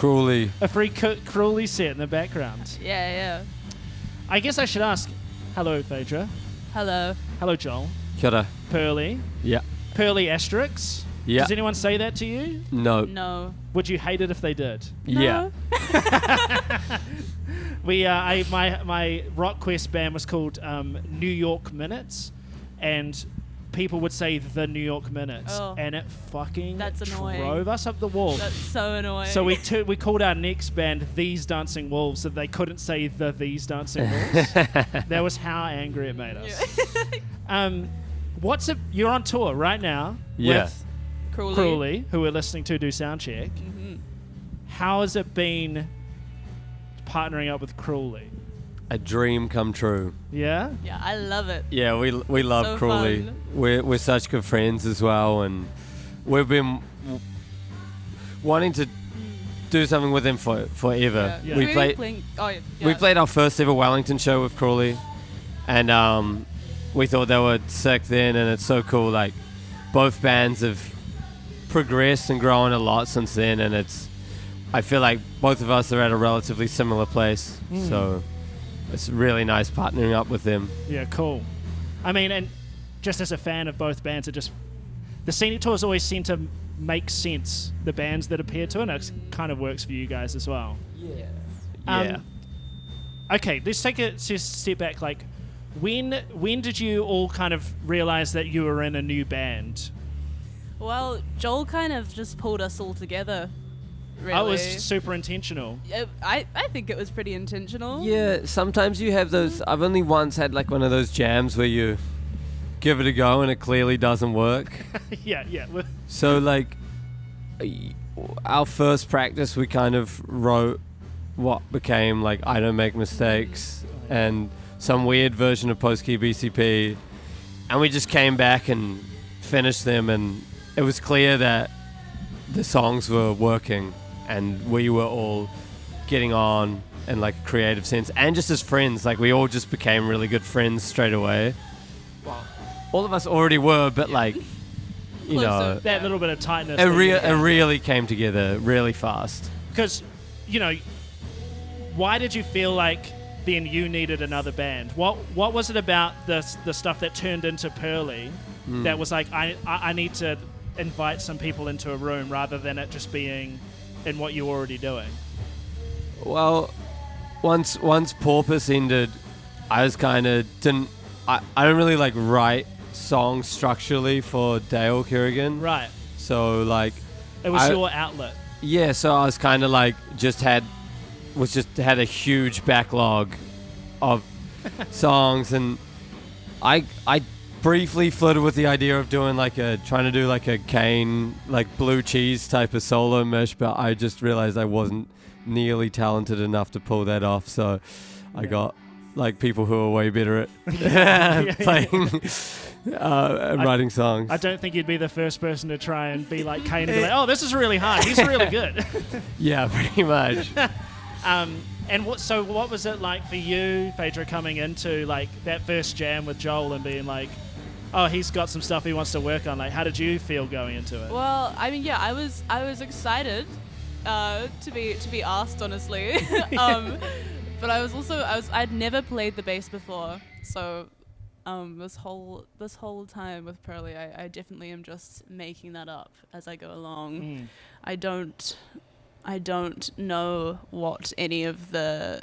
Cruelly. A free Cruelly set in the background. Yeah. I guess I should ask. Hello, Phaedra. Hello. Hello, Joel. Kia ora. Pearly. Yeah. Pearly Asterix. Yeah. Does anyone say that to you? No. No. Would you hate it if they did? Yeah. My rock quest band was called New York Minutes, and people would say the New York Minutes, and it fucking drove us up the wall. That's so annoying. So we called our next band These Dancing Wolves, so they couldn't say These Dancing Wolves. That was how angry it made us. You're on tour right now with Cruelly, who we're listening to do soundcheck. Mm-hmm. How has it been partnering up with Cruelly? A dream come true. Yeah? Yeah, I love it. Yeah, we love so Cruelly. fun. We're such good friends as well, and we've been wanting to do something with them forever. Yeah. We played our first ever Wellington show with Cruelly, and we thought they were sick then, and it's so cool. Like, both bands have progressed and grown a lot since then, and I feel like both of us are at a relatively similar place, so it's really nice partnering up with them. Yeah, cool. I mean, and just as a fan of both bands, the scenic tours always seem to make sense, the bands that appear to, and it kind of works for you guys as well. Yeah. Okay, let's take a step back. Like, when did you all kind of realize that you were in a new band? Well, Joel kind of just pulled us all together. Really. I was super intentional. I think it was pretty intentional. Yeah, sometimes you have those. I've only once had like one of those jams where you give it a go and it clearly doesn't work. Yeah. So like our first practice, we kind of wrote what became like I Don't Make Mistakes and some weird version of Post Key BCP, and we just came back and finished them, and it was clear that the songs were working and we were all getting on in like a creative sense, and just as friends, like we all just became really good friends straight away. Well, all of us already were, but like, you know, that little bit of tightness. It really came together really fast. Because, you know, why did you feel like then you needed another band? What was it about the stuff that turned into Pearly that was like, I need to invite some people into a room rather than it just being in what you're already doing? Well, once Porpoise ended, I was kind of I don't really like write songs structurally for Dale Kerrigan. Right. So like it was your outlet. Yeah, so I was kind of like had a huge backlog of songs, and I briefly flirted with the idea of doing trying to do like a Kane, like Blue Cheese type of solo mesh, but I just realized I wasn't nearly talented enough to pull that off, so I got like people who are way better at playing and writing songs. I don't think you'd be the first person to try and be like Kane and be like, oh, this is really hard, he's really good. Yeah, pretty much. And what was it like for you, Phaedra, coming into like that first jam with Joel and being like, oh, he's got some stuff he wants to work on? Like, how did you feel going into it? Well, I mean, yeah, I was excited to be asked, honestly. But I'd never played the bass before, so this whole time with Pearly, I definitely am just making that up as I go along. I don't know what any of the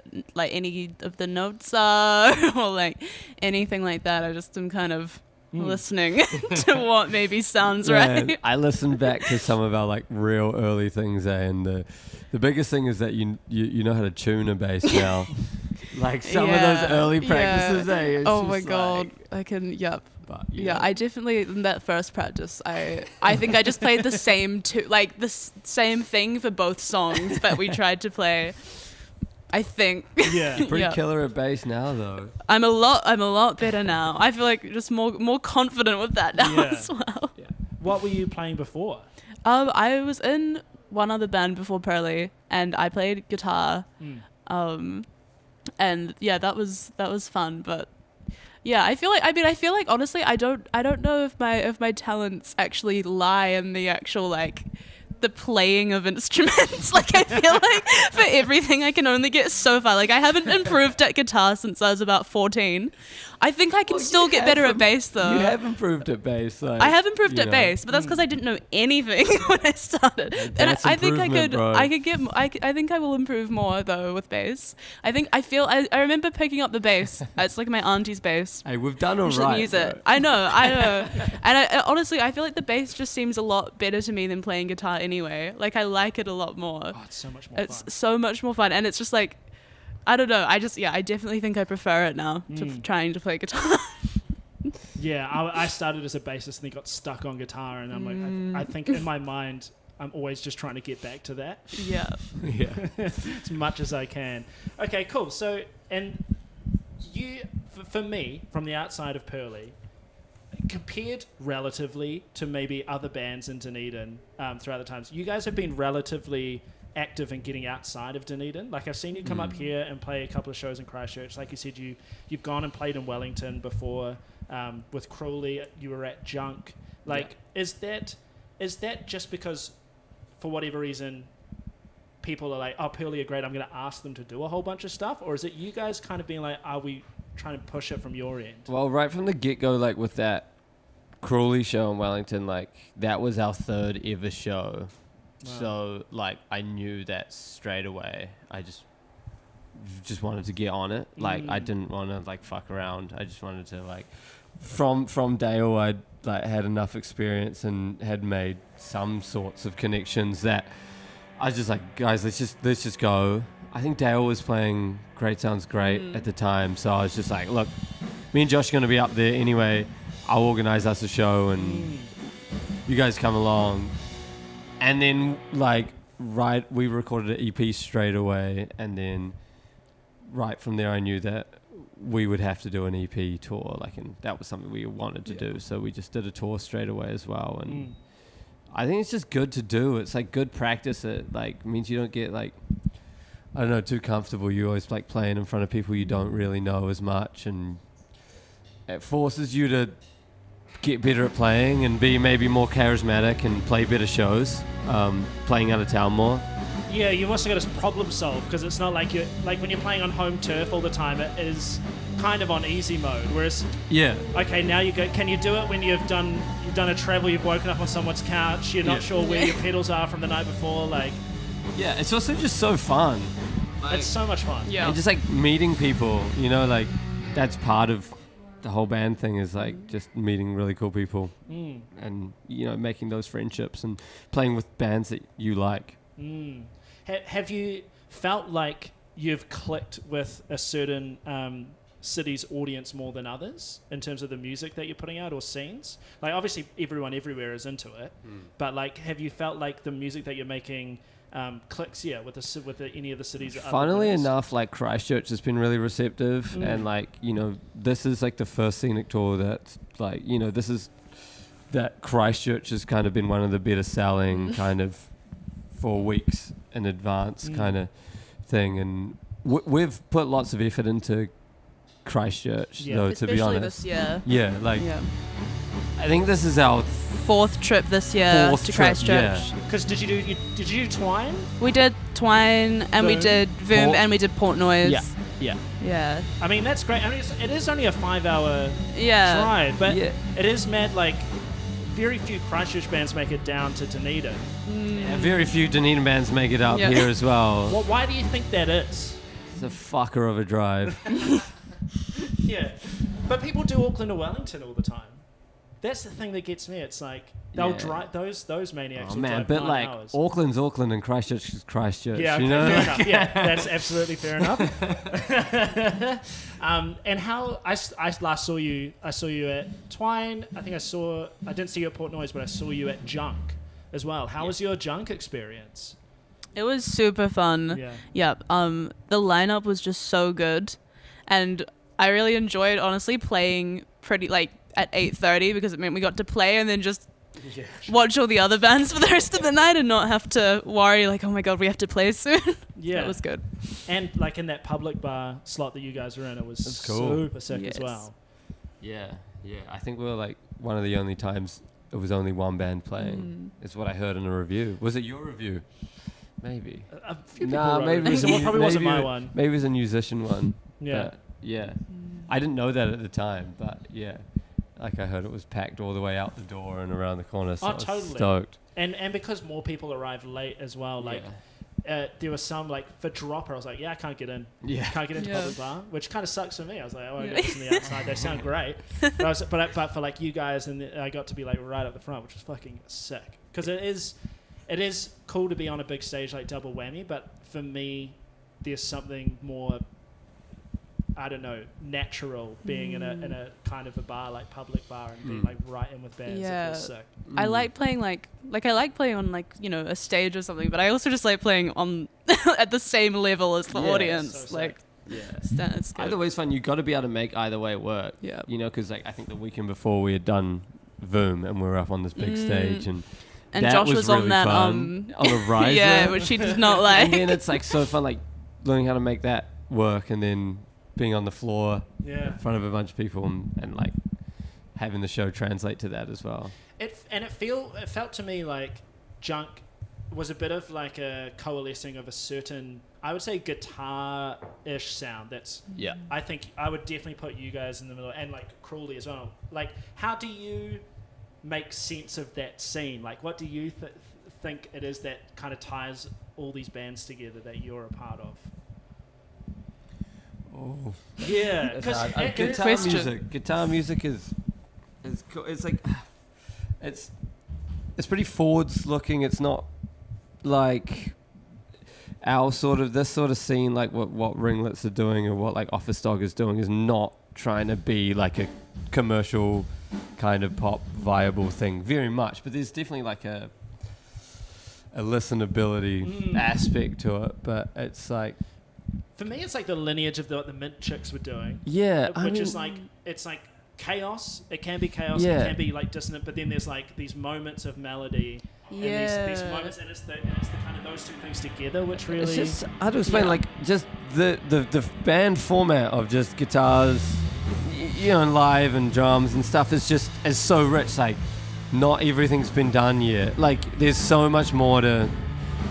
notes are or like anything like that. I just am kind of listening to what maybe sounds right. I listened back to some of our like real early things, and the biggest thing is that you know how to tune a bass now. Like some of those early practices, it's oh my god, I can. Yep. But, I definitely, in that first practice, I think I just played the same same thing for both songs that we tried to play. I think. Yeah. Pretty killer at bass now, though. I'm a lot better now. I feel like just more confident with that now as well. Yeah. What were you playing before? I was in one other band before Pearly, and I played guitar. And yeah, that was fun, but yeah, I feel like honestly, I don't know if my talents actually lie in the actual like the playing of instruments. Like, I feel like for everything I can only get so far. Like, I haven't improved at guitar since I was about 14. I think I can still get better at bass, though. You have improved at bass. Like, I have improved at bass, but that's because I didn't know anything when I started. And I think I could, bro. I could get, I think I will improve more though with bass. I remember picking up the bass. It's like my auntie's bass. Hey, we've done all You should right. use it. Bro. I know. And honestly, I feel like the bass just seems a lot better to me than playing guitar anyway. Like, I like it a lot more. Oh, it's so much more fun. It's so much more fun, and it's just like, I don't know. I definitely think I prefer it now to trying to play guitar. Yeah, I started as a bassist and then got stuck on guitar, and I'm like, I think in my mind, I'm always just trying to get back to that. Yeah. Yeah. As much as I can. Okay, cool. So, and you, for me, from the outside of Pearly, compared relatively to maybe other bands in Dunedin throughout the times, you guys have been relatively active in getting outside of Dunedin. Like, I've seen you come up here and play a couple of shows in Christchurch. Like you said, you've gone and played in Wellington before. With Crawley, you were at Junk. Like, is that just because, for whatever reason, people are like, oh, Pearly are great, I'm going to ask them to do a whole bunch of stuff? Or is it you guys kind of being like, are we trying to push it from your end? Well, right from the get-go, like with that Crawley show in Wellington, like that was our third ever show. Wow. So like I knew that straight away. I just wanted to get on it. Like I didn't want to like fuck around. I just wanted to like from Dale, I'd like had enough experience and had made some sorts of connections that I was just like, guys, let's just go. I think Dale was playing Great Sounds Great at the time, so I was just like, look, me and Josh are going to be up there anyway. I'll organize us a show and you guys come along. And then, like, we recorded an EP straight away. And then right from there, I knew that we would have to do an EP tour. Like, and that was something we wanted to do. So we just did a tour straight away as well. And I think it's just good to do. It's, like, good practice. It, like, means you don't get, like, I don't know, too comfortable. You always, like, playing in front of people you don't really know as much. And it forces you to get better at playing and be maybe more charismatic and play better shows, playing out of town more. Yeah, you've also got to problem solve, because it's not like when you're playing on home turf all the time, it is kind of on easy mode. Whereas, okay, now you go. Can you do it when you've done a travel? You've woken up on someone's couch. You're not sure where your pedals are from the night before. Like, yeah, it's also just so fun. Like, it's so much fun. Yeah, and just like meeting people. You know, like that's part of the whole band thing is like just meeting really cool people and, you know, making those friendships and playing with bands that you like. Have you felt like you've clicked with a certain city's audience more than others in terms of the music that you're putting out or scenes? Like, obviously everyone everywhere is into it, but like, have you felt like the music that you're making clicks with any of the cities? Funnily enough, like Christchurch has been really receptive, and like, you know, this is like the first scenic tour that's like, you know, that Christchurch has kind of been one of the better selling kind of 4 weeks in advance kind of thing, and we've put lots of effort into Christchurch though, especially to be honest. this year. Yeah, like I think this is our fourth trip this year to Christchurch. Because did you do Twine? We did Twine, and we did Voom, and we did Port Noise. Yeah. I mean, that's great. I mean, it is only a 5-hour drive, but it is mad. Like, very few Christchurch bands make it down to Dunedin. Yeah, very few Dunedin bands make it up here as well. Why do you think that is? It's a fucker of a drive. Yeah, but people do Auckland to Wellington all the time. That's the thing that gets me. It's like they'll drive those maniacs. Oh man, but like hours. Auckland's Auckland and Christchurch is Christchurch. Yeah, okay, you know? fair enough. Yeah, that's absolutely fair enough. And how I last saw you at Twine. I didn't see you at Port Noise, but I saw you at Junk as well. How was your Junk experience? It was super fun. Yeah. The lineup was just so good, and I really enjoyed honestly playing pretty like at 8:30 because it meant we got to play and then just watch all the other bands for the rest of the night and not have to worry like, oh my god, we have to play soon. Yeah, that was good. And like in that public bar slot that you guys were in, it was cool. Super sick as well. Yeah. I think we were like one of the only times it was only one band playing. Is what I heard in a review. Was it your review? Maybe. A few people Nah, wrote maybe it reviews. was Probably wasn't my one. Maybe it was a musician one. Yeah. But, yeah. I didn't know that at the time, but yeah. Like I heard it was packed all the way out the door and around the corner, so I was totally. stoked. And because more people arrived late as well, like there was some like for Dropper, I was like, I can't get in. Can't get into public bar, which kind of sucks for me. I was like, I won't get this on the outside. They sound great, but for like you guys, and I got to be like right up the front, which was fucking sick. Because it is cool to be on a big stage like Double Whammy, but for me, there's something more, I don't know, natural being in a kind of a bar like public bar and being like right in with bands. Yeah. It feels sick. I like playing like I like playing on like, you know, a stage or something, but I also just like playing on at the same level as the audience. So like it's good. Either way is fun. You got to be able to make either way work. Yeah. You know, because like I think the weekend before we had done Voom and we were up on this big stage and that Josh was really on that fun. On a riser. yeah, which he did not like. And then it's like so fun, like learning how to make that work and then being on the floor in front of a bunch of people and like having the show translate to that as well. It felt to me like Junk was a bit of like a coalescing of a certain, I would say, guitar-ish sound. That's I think I would definitely put you guys in the middle, and like Cruelly as well. Like, how do you make sense of that scene? Like, what do you think it is that kind of ties all these bands together that you're a part of? Oh, yeah, because guitar music is cool. It's like it's pretty forwards looking. It's not like our this sort of scene, like what Ringlets are doing or what like Office Dog is doing, is not trying to be like a commercial kind of pop viable thing very much, but there's definitely like a listenability aspect to it. But it's like, for me, it's like the lineage of what the Mint Chicks were doing. Yeah, which is like, it's like chaos. It can be chaos. It can be like dissonant, but then there's like these moments of melody. And these moments, and it's the kind of those two things together, which really. It's just hard to explain. Like just the band format of just guitars, you know, and live and drums and stuff is so rich. Like, not everything's been done yet. Like, there's so much more to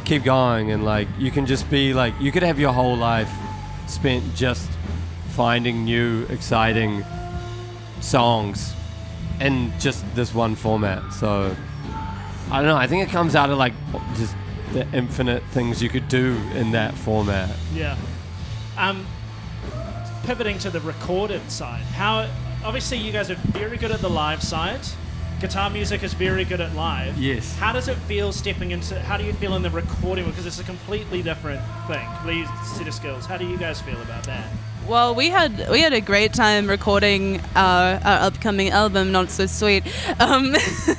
keep going, and like you can just be like, you could have your whole life spent just finding new exciting songs in just this one format. So I don't know, I think it comes out of like just the infinite things you could do in that format. Yeah. Pivoting to the recorded side, obviously you guys are very good at the live side. Guitar music is very good at live. Yes. How does it feel how do you feel in the recording? Because it's a completely different thing, these set of skills. How do you guys feel about that? Well, we had a great time recording our upcoming album, Not So Sweet.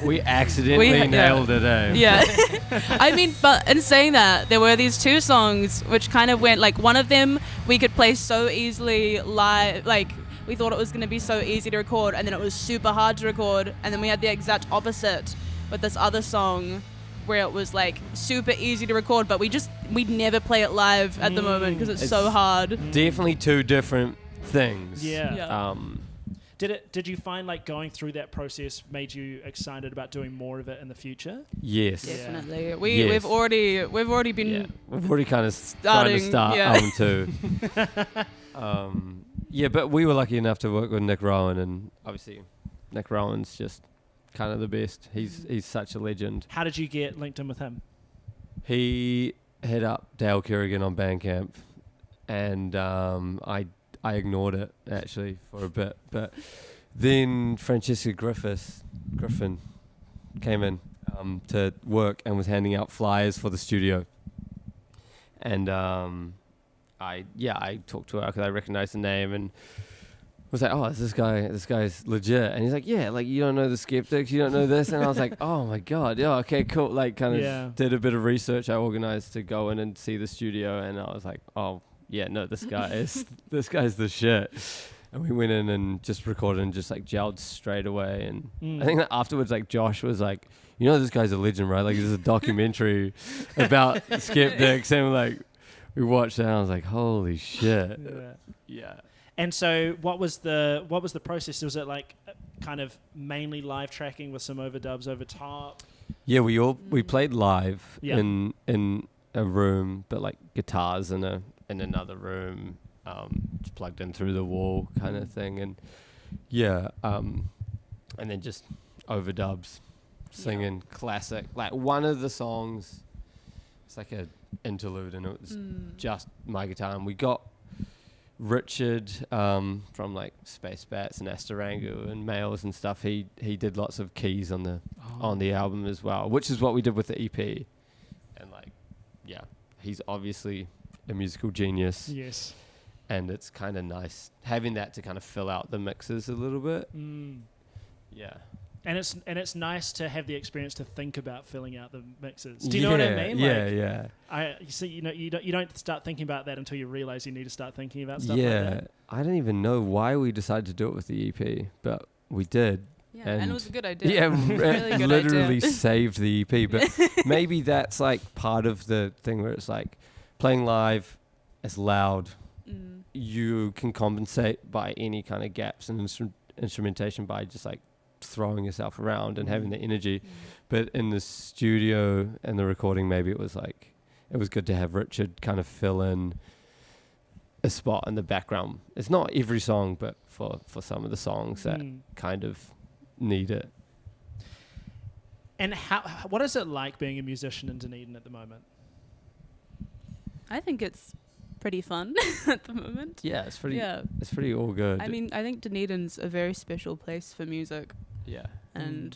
We accidentally nailed it, eh? Yeah. I mean, but in saying that, there were these two songs which kind of went, like, one of them we could play so easily live, like, we thought it was going to be so easy to record, and then it was super hard to record, and then we had the exact opposite with this other song where it was like super easy to record, but we'd never play it live at the moment because it's so hard. Definitely two different things. Yeah. Did you find like going through that process made you excited about doing more of it in the future? Yes. Definitely. We've already been. Yeah. We've already kind of trying to start album 2. Yeah, but we were lucky enough to work with Nick Rowan, and obviously Nick Rowan's just kind of the best. He's such a legend. How did you get linked in with him? He hit up Dale Kerrigan on Bandcamp, and I ignored it actually for a bit, but then Francesca Griffin came in to work and was handing out flyers for the studio, and I talked to her because I recognized the name and was like, oh, this guy's legit. And he's like, yeah, like, you don't know the Skeptics, you don't know this. And I was like, oh my God, yeah, okay, cool. Like, kind of did a bit of research. I organized to go in and see the studio, and I was like, oh yeah, no, this guy's the shit. And we went in and just recorded and just like gelled straight away. And I think that afterwards, like, Josh was like, you know, this guy's a legend, right? Like, there's a documentary about Skeptics, and like, we watched that and I was like, holy shit. Yeah. And so, what was the process? Was it like kind of mainly live tracking with some overdubs over top? Yeah, we played live Yeah. in a room, but like guitars in another room, just plugged in through the wall kind of thing, and and then just overdubs, singing classic. Like one of the songs, it's like a interlude, and it was just my guitar, and we got Richard from like Space Bats and Astarangu and Males and stuff. He did lots of keys on the album as well, which is what we did with the EP. And like, yeah, he's obviously a musical genius. Yes. And it's kind of nice having that to kind of fill out the mixes a little bit. Yeah. And it's nice to have the experience to think about filling out the mixes. Do you know what I mean? Yeah. You don't start thinking about that until you realize you need to start thinking about stuff like that. I don't even know why we decided to do it with the EP, but we did. Yeah, and it was a good idea. Yeah, really good literally idea. saved the EP. But maybe that's like part of the thing where it's like playing live, it's loud. You can compensate by any kind of gaps in instrumentation by just like throwing yourself around and having the energy. But in the studio and the recording, maybe it was good to have Richard kind of fill in a spot in the background. It's not every song, but for some of the songs that kind of need it. And what is it like being a musician in Dunedin at the moment? I think it's pretty fun at the moment. Yeah, it's pretty all good. I mean, I think Dunedin's a very special place for music. Yeah. And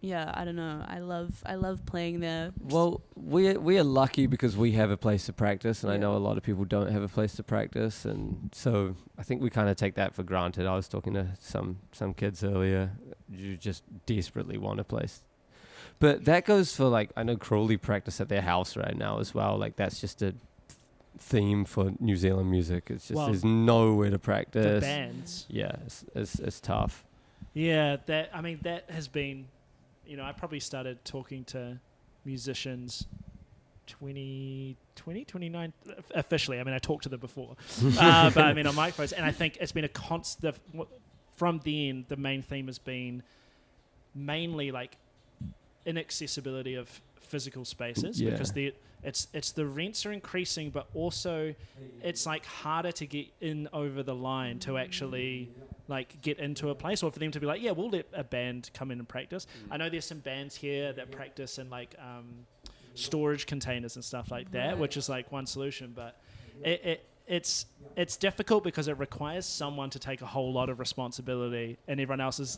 yeah, I don't know. I love playing there. Well, we are lucky because we have a place to practice, and I know a lot of people don't have a place to practice, and so I think we kind of take that for granted. I was talking to some kids earlier. You just desperately want a place. But that goes for like, I know Crawley practice at their house right now as well. Like that's just a theme for New Zealand music. It's just there's nowhere to practice. For bands. Yeah, it's tough. Yeah, that has been, I probably started talking to musicians 2019 officially. I mean, I talked to them before, but I mean on microphones, and I think it's been a constant. From then, the main theme has been mainly like inaccessibility of physical spaces because it's the rents are increasing, but also it's like harder to get in over the line to actually like get into a place, or for them to be like, yeah, we'll let a band come in and practice. I know there's some bands here that practice in like storage containers and stuff like that, which is like one solution, but it's difficult because it requires someone to take a whole lot of responsibility, and everyone else is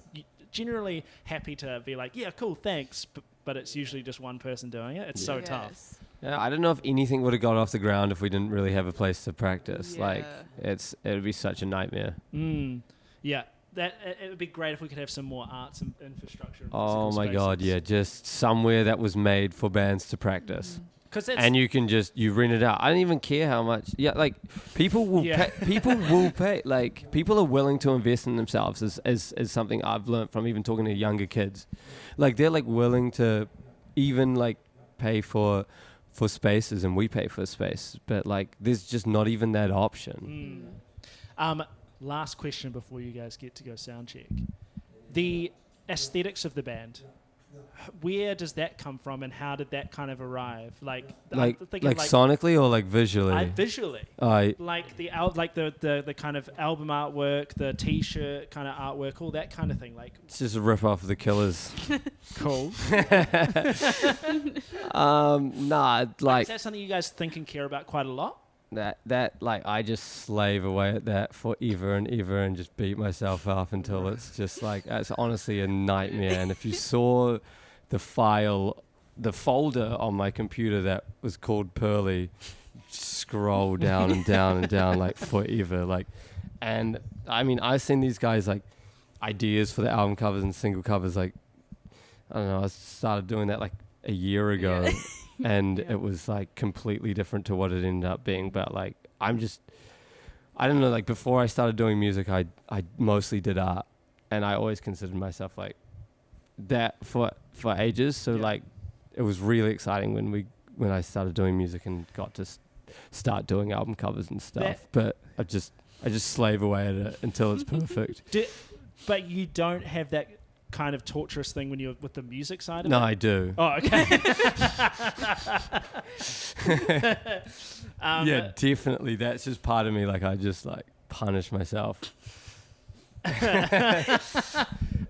generally happy to be like, yeah, cool, thanks, but it's usually just one person doing it. It's so tough. Yeah, I don't know if anything would have got off the ground if we didn't really have a place to practice. Yeah. Like it would be such a nightmare. Yeah, it would be great if we could have some more arts and infrastructure. And Oh my spaces. God, yeah, just somewhere that was made for bands to practice. And you can you rent it out. I don't even care how much. Yeah, like people will pay. People will pay. Like people are willing to invest in themselves. Is something I've learned from even talking to younger kids. Like they're like willing to even like pay for spaces, and we pay for space. But like there's just not even that option. Last question before you guys get to go sound check. The aesthetics of the band. Where does that come from, and how did that kind of arrive? Like sonically or like visually? Visually. Like the kind of album artwork, the T-shirt kind of artwork, all that kind of thing. Like it's just a rip off of the Killers. Cool. Like is that something you guys think and care about quite a lot? That like I just slave away at that forever and ever and just beat myself up until it's just like it's honestly a nightmare. And if you saw the folder on my computer that was called Pearly, scroll down and down and down like forever. Like, and I mean I've seen these guys like ideas for the album covers and single covers. Like I don't know, I started doing that like a year ago. Yeah. And it was like completely different to what it ended up being. But like, I don't know, like before I started doing music, I mostly did art, and I always considered myself like that for ages. So like, it was really exciting when I started doing music and got to start doing album covers and stuff. But I just slave away at it until it's perfect. But you don't have that kind of torturous thing when you're with the music side of it? No, I do. Oh, okay. Yeah, definitely. That's just part of me. Like I just like punish myself.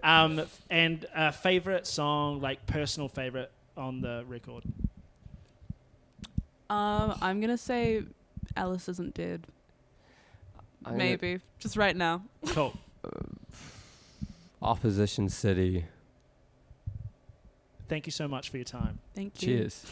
And a favorite song, like personal favorite on the record? I'm gonna say Alice Isn't Dead. Maybe just right now. Cool. Opposition City. Thank you so much for your time. Thank you. Cheers.